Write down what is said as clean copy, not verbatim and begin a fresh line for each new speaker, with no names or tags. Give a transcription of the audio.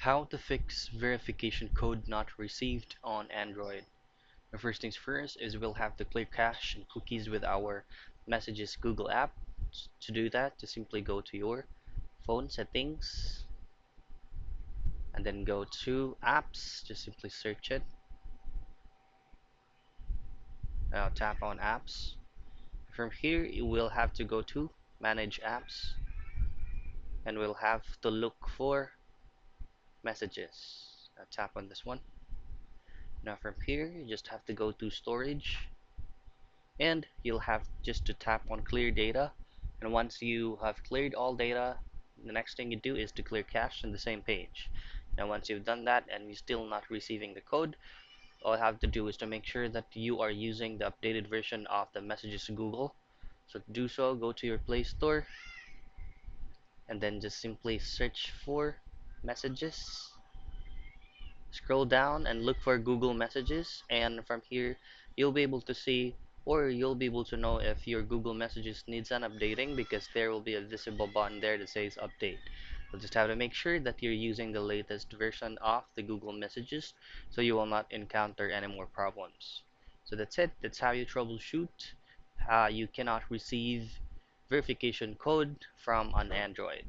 How to fix verification code not received on Android. The first things first is we'll have to clear cache and cookies with our Messages Google app. To do that, just simply go to your phone settings and then go to apps. Just simply search it. Now tap on apps. From here, you will have to go to manage apps and we'll have to look for messages. Now tap on this one. Now from here, you just have to go to storage and you'll have just to tap on clear data, and once you have cleared all data, the next thing you do is to clear cache on the same page. Now once you've done that and you're still not receiving the code, all you have to do is to make sure that you are using the updated version of the Messages Google. So to do so, go to your Play Store and then just simply search for messages, scroll down and look for Google Messages, and from here you'll be able to see, or you'll be able to know if your Google Messages needs an updating, because there will be a visible button there that says update. You'll just have to make sure that you're using the latest version of the Google Messages so you will not encounter any more problems. So that's it. That's how you troubleshoot. You cannot receive verification code from an Android.